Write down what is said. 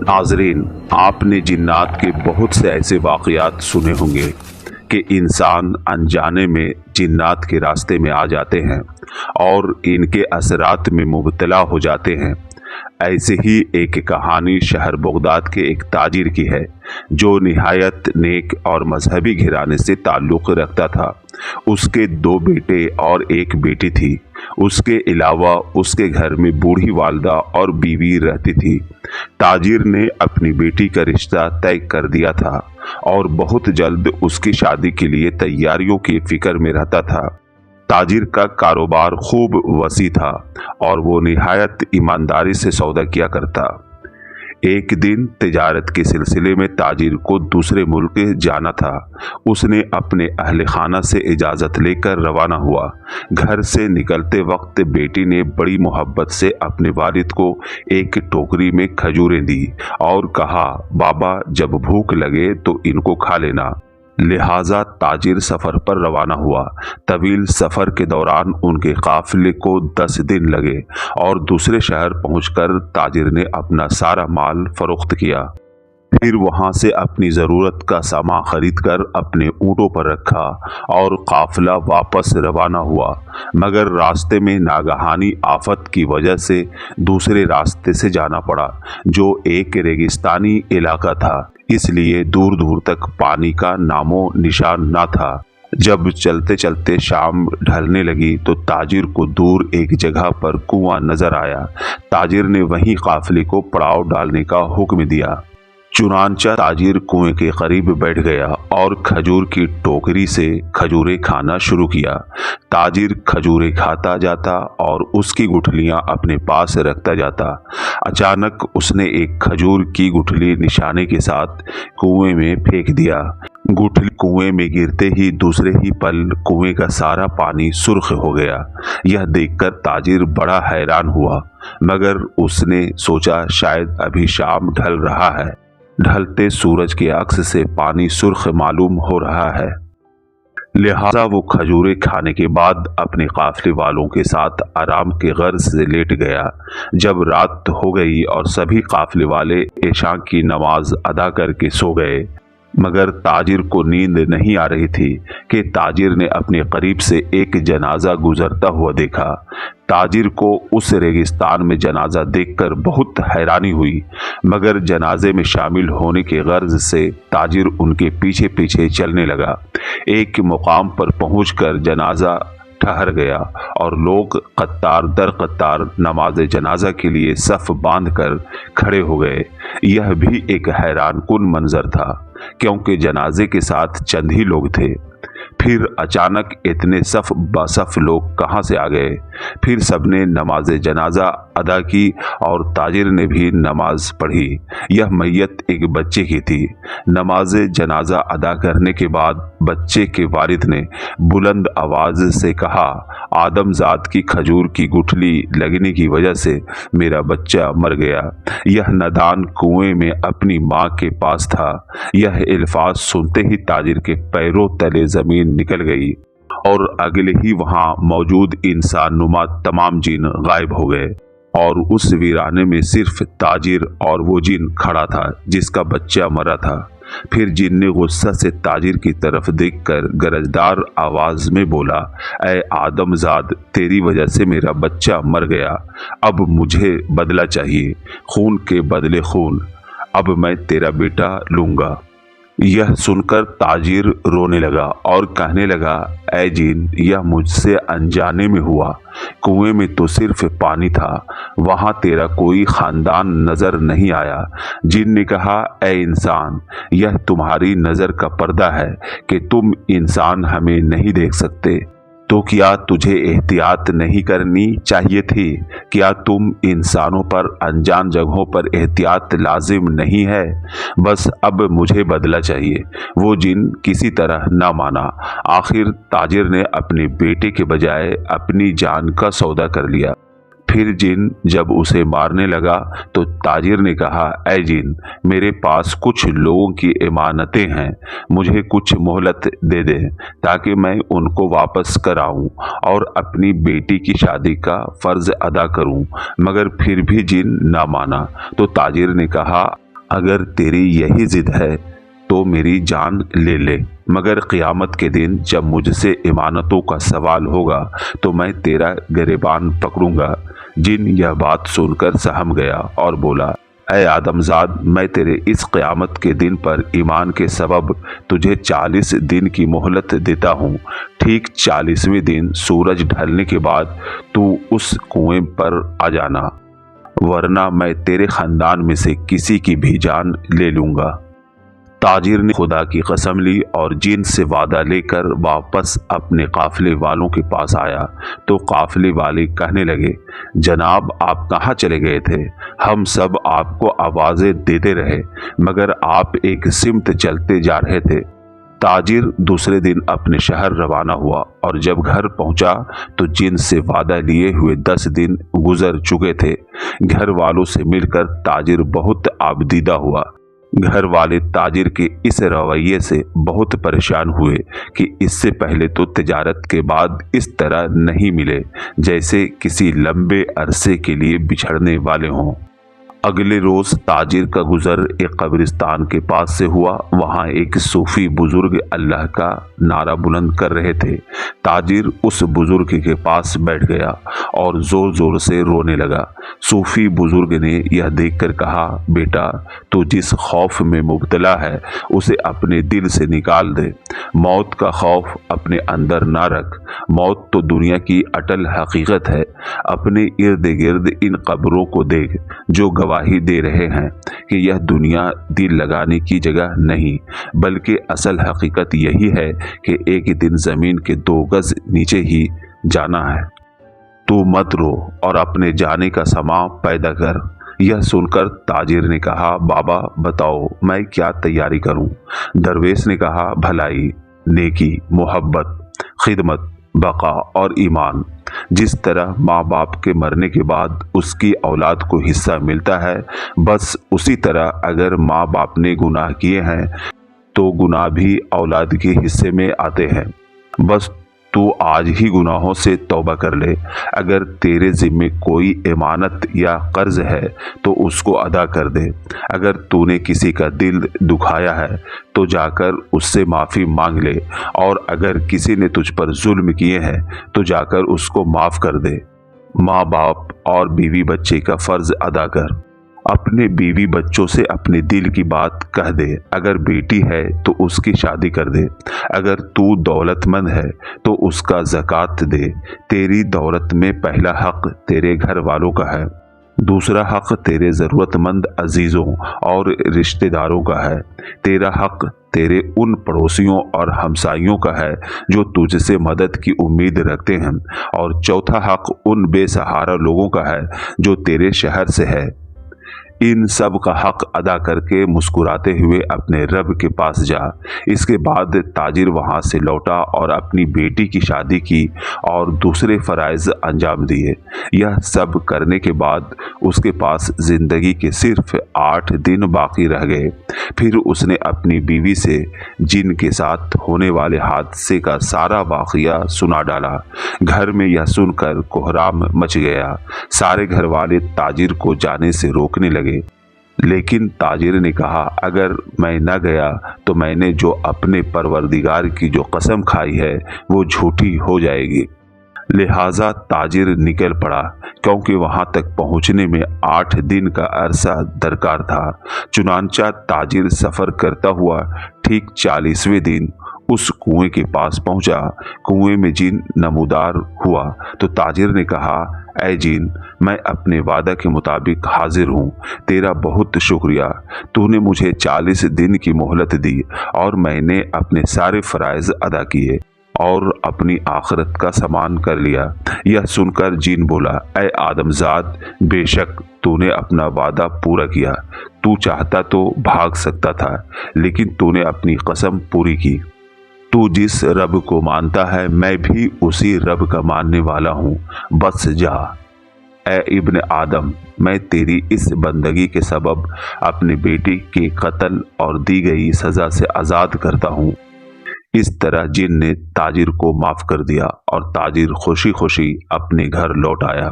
नाज़रीन, आपने जिन्नात के बहुत से ऐसे वाक़यात सुने होंगे कि इंसान अनजाने में जिन्नात के रास्ते में आ जाते हैं और इनके असरात में मुब्तला हो जाते हैं। ऐसे ही एक कहानी शहर बगदाद के एक ताजिर की है जो निहायत नेक और मजहबी घराने से ताल्लुक़ रखता था। उसके 2 बेटे और 1 बेटी थी। उसके अलावा उसके घर में बूढ़ी वालदा और बीवी रहती थी। ताजिर ने अपनी बेटी का रिश्ता तय कर दिया था और बहुत जल्द उसकी शादी के लिए तैयारियों की फिक्र में रहता था। ताजिर का कारोबार खूब वसी था और वो निहायत ईमानदारी से सौदा किया करता। एक दिन तिजारत के सिलसिले में ताजिर को दूसरे मुल्क जाना था। उसने अपने अहले खाना से इजाज़त लेकर रवाना हुआ। घर से निकलते वक्त बेटी ने बड़ी मोहब्बत से अपने वालिद को एक टोकरी में खजूरें दी और कहा, बाबा जब भूख लगे तो इनको खा लेना। लिहाजा ताजिर सफ़र पर रवाना हुआ। तवील सफ़र के दौरान उनके काफ़िले को 10 दिन लगे और दूसरे शहर पहुंचकर ताजिर ने अपना सारा माल फरोख्त किया। फिर वहां से अपनी ज़रूरत का सामान खरीद कर अपने ऊँटों पर रखा और काफ़िला वापस रवाना हुआ। मगर रास्ते में नागहानी आफत की वजह से दूसरे रास्ते से जाना पड़ा जो एक रेगिस्तानी इलाका था, इसलिए दूर दूर तक पानी का नामो निशान न था। जब चलते चलते शाम ढलने लगी तो ताजिर को दूर एक जगह पर कुआं नजर आया। ताजिर ने वहीं काफिले को पड़ाव डालने का हुक्म दिया। चुनांचा ताजिर कुएं के करीब बैठ गया और खजूर की टोकरी से खजूरें खाना शुरू किया। ताजिर खजूरें खाता जाता और उसकी गुठलियां अपने पास रखता जाता। अचानक उसने एक खजूर की गुठली निशाने के साथ कुएं में फेंक दिया। गुठली कुएं में गिरते ही दूसरे ही पल कुएं का सारा पानी सुर्ख हो गया। यह देखकर ताजिर बड़ा हैरान हुआ, मगर उसने सोचा शायद अभी शाम ढल रहा है। ढलते सूरज के अक्स से पानी सुर्ख मालूम हो रहा है। लिहाजा वो खजूरें खाने के बाद अपने काफिले वालों के साथ आराम के गर्ज से लेट गया। जब रात हो गई और सभी काफिले वाले इशा की नमाज अदा करके सो गए, मगर ताजिर को नींद नहीं आ रही थी कि ताजिर ने अपने करीब से एक जनाजा गुजरता हुआ देखा। ताजिर को उस रेगिस्तान में जनाजा देखकर बहुत हैरानी हुई, मगर जनाजे में शामिल होने के गर्ज से ताजिर उनके पीछे पीछे चलने लगा। एक मुकाम पर पहुंचकर जनाजा ठहर गया और लोग कतार दर कतार नमाज जनाजा के लिए सफ बांधकर खड़े हो गए। यह भी एक हैरान कुन मंजर था, क्योंकि जनाजे के साथ चंद ही लोग थे। फिर अचानक इतने सफ बसफ लोग कहाँ से आ गए? फिर सबने नमाज जनाजा अदा की और ताजिर ने भी नमाज पढ़ी। यह मैयत एक बच्चे की थी। नमाज जनाजा अदा करने के बाद बच्चे के वालिद ने बुलंद आवाज़ से कहा, आदमजाद की खजूर की गुठली लगने की वजह से मेरा बच्चा मर गया। यह नादान कुएं में अपनी माँ के पास था। यह अल्फाज सुनते ही ताजिर के पैरों तले ज़मीन निकल गई और अगले ही वहाँ मौजूद इंसान नुमा तमाम जिन गायब हो गए और उस वीराने में सिर्फ ताजिर और वो जिन खड़ा था जिसका बच्चा मरा था। फिर जिन ने गुस्सा से ताजिर की तरफ देखकर गरजदार आवाज में बोला, ऐ आदमजाद, तेरी वजह से मेरा बच्चा मर गया। अब मुझे बदला चाहिए, खून के बदले खून। अब मैं तेरा बेटा लूंगा। यह सुनकर ताजिर रोने लगा और कहने लगा, ऐ जिन, यह मुझसे अनजाने में हुआ। कुएं में तो सिर्फ पानी था, वहां तेरा कोई खानदान नजर नहीं आया। जिन ने कहा, ऐ इंसान, यह तुम्हारी नजर का पर्दा है कि तुम इंसान हमें नहीं देख सकते। तो क्या तुझे एहतियात नहीं करनी चाहिए थी? क्या तुम इंसानों पर अनजान जगहों पर एहतियात लाजिम नहीं है? बस अब मुझे बदला चाहिए। वो जिन किसी तरह न माना। आखिर ताजिर ने अपने बेटे के बजाय अपनी जान का सौदा कर लिया। फिर जिन जब उसे मारने लगा तो ताजिर ने कहा, ऐ जिन, मेरे पास कुछ लोगों की इमानतें हैं, मुझे कुछ मोहलत दे दे ताकि मैं उनको वापस कराऊं और अपनी बेटी की शादी का फ़र्ज अदा करूं। मगर फिर भी जिन ना माना तो ताजिर ने कहा, اگر تیری یہی ضد ہے تو میری جان لے لے، مگر قیامت کے دن جب مجھ سے امانتوں کا سوال ہوگا تو میں تیرا گریبان پکڑوں گا۔ جن یہ بات سن کر سہم گیا اور بولا، اے آدم زاد، میں تیرے اس قیامت کے دن پر ایمان کے سبب تجھے 40 دن کی مہلت دیتا ہوں۔ ٹھیک 40ویں دن سورج ڈھلنے کے بعد تو اس کنویں پر آ جانا، ورنہ میں تیرے خاندان میں سے کسی کی بھی جان لے لوں گا۔ تاجر نے خدا کی قسم لی اور جن سے وعدہ لے کر واپس اپنے قافلے والوں کے پاس آیا تو قافلے والے کہنے لگے، جناب آپ کہاں چلے گئے تھے؟ ہم سب آپ کو آوازیں دیتے رہے مگر آپ ایک سمت چلتے جا رہے تھے۔ تاجر دوسرے دن اپنے شہر روانہ ہوا اور جب گھر پہنچا تو جن سے وعدہ لیے ہوئے 10 دن گزر چکے تھے۔ گھر والوں سے مل کر تاجر بہت آبدیدہ ہوا۔ گھر والے تاجر کے اس رویے سے بہت پریشان ہوئے کہ اس سے پہلے تو تجارت کے بعد اس طرح نہیں ملے جیسے کسی لمبے عرصے کے لیے بچھڑنے والے ہوں۔ اگلے روز تاجر کا گزر ایک قبرستان کے پاس سے ہوا۔ وہاں ایک صوفی بزرگ اللہ کا نعرہ بلند کر رہے تھے۔ تاجر اس بزرگ کے پاس بیٹھ گیا اور زور زور سے رونے لگا۔ صوفی بزرگ نے یہ دیکھ کر کہا، بیٹا تو جس خوف میں مبتلا ہے اسے اپنے دل سے نکال دے۔ موت کا خوف اپنے اندر نہ رکھ۔ موت تو دنیا کی اٹل حقیقت ہے۔ اپنے ارد گرد ان قبروں کو دیکھ جو گواہی دے رہے ہیں کہ یہ دنیا دل لگانے کی جگہ نہیں، بلکہ اصل حقیقت یہی ہے کہ ایک دن زمین کے 2 گز نیچے ہی جانا ہے۔ تو مت رو اور اپنے جانے کا سماں پیدا کر۔ یہ سن کر تاجر نے کہا، بابا بتاؤ میں کیا تیاری کروں؟ درویش نے کہا، بھلائی، نیکی، محبت، خدمت، بقا اور ایمان۔ جس طرح ماں باپ کے مرنے کے بعد اس کی اولاد کو حصہ ملتا ہے، بس اسی طرح اگر ماں باپ نے گناہ کیے ہیں تو گناہ بھی اولاد کے حصے میں آتے ہیں۔ بس تو آج ہی گناہوں سے توبہ کر لے۔ اگر تیرے ذمے کوئی امانت یا قرض ہے تو اس کو ادا کر دے۔ اگر تو نے کسی کا دل دکھایا ہے تو جا کر اس سے معافی مانگ لے، اور اگر کسی نے تجھ پر ظلم کیے ہیں تو جا کر اس کو معاف کر دے۔ ماں باپ اور بیوی بچے کا فرض ادا کر۔ اپنے بیوی بچوں سے اپنے دل کی بات کہہ دے۔ اگر بیٹی ہے تو اس کی شادی کر دے۔ اگر تو دولت مند ہے تو اس کا زکوٰۃ دے۔ تیری دولت میں پہلا حق تیرے گھر والوں کا ہے، دوسرا حق تیرے ضرورت مند عزیزوں اور رشتہ داروں کا ہے، تیرا حق تیرے ان پڑوسیوں اور ہمسائیوں کا ہے جو تجھ سے مدد کی امید رکھتے ہیں، اور چوتھا حق ان بے سہارا لوگوں کا ہے جو تیرے شہر سے ہے۔ ان سب کا حق ادا کر کے مسکراتے ہوئے اپنے رب کے پاس جا۔ اس کے بعد تاجر وہاں سے لوٹا اور اپنی بیٹی کی شادی کی اور دوسرے فرائض انجام دیے۔ یہ سب کرنے کے بعد اس کے پاس زندگی کے صرف 8 دن باقی رہ گئے۔ پھر اس نے اپنی بیوی سے جن کے ساتھ ہونے والے حادثے کا سارا واقعہ سنا ڈالا۔ گھر میں یہ سن کر کوہرام مچ گیا۔ سارے گھر والے تاجر کو جانے سے روکنے لگے، لیکن تاجر نے کہا، اگر میں نہ گیا تو میں نے جو اپنے پروردگار کی جو قسم کھائی ہے وہ جھوٹی ہو جائے گی۔ لہٰذا تاجر نکل پڑا، کیونکہ وہاں تک پہنچنے میں 8 دن کا عرصہ درکار تھا۔ چنانچہ تاجر سفر کرتا ہوا ٹھیک 40ویں دن اس کنویں کے پاس پہنچا۔ کنویں میں جن نمودار ہوا تو تاجر نے کہا، اے جن، میں اپنے وعدہ کے مطابق حاضر ہوں۔ تیرا بہت شکریہ۔ تو نے مجھے 40 دن کی مہلت دی اور میں نے اپنے سارے فرائض ادا کیے اور اپنی آخرت کا سامان کر لیا۔ یہ سن کر جن بولا، اے آدم زاد، بے شک تو نے اپنا وعدہ پورا کیا۔ تو چاہتا تو بھاگ سکتا تھا، لیکن تو نے اپنی قسم پوری کی۔ تو جس رب کو مانتا ہے میں بھی اسی رب کا ماننے والا ہوں، بس جا۔ اے ابن آدم، میں تیری اس بندگی کے سبب اپنے بیٹی کے قتل اور دی گئی سزا سے آزاد کرتا ہوں۔ اس طرح جن نے تاجر کو معاف کر دیا اور تاجر خوشی خوشی اپنے گھر لوٹ آیا۔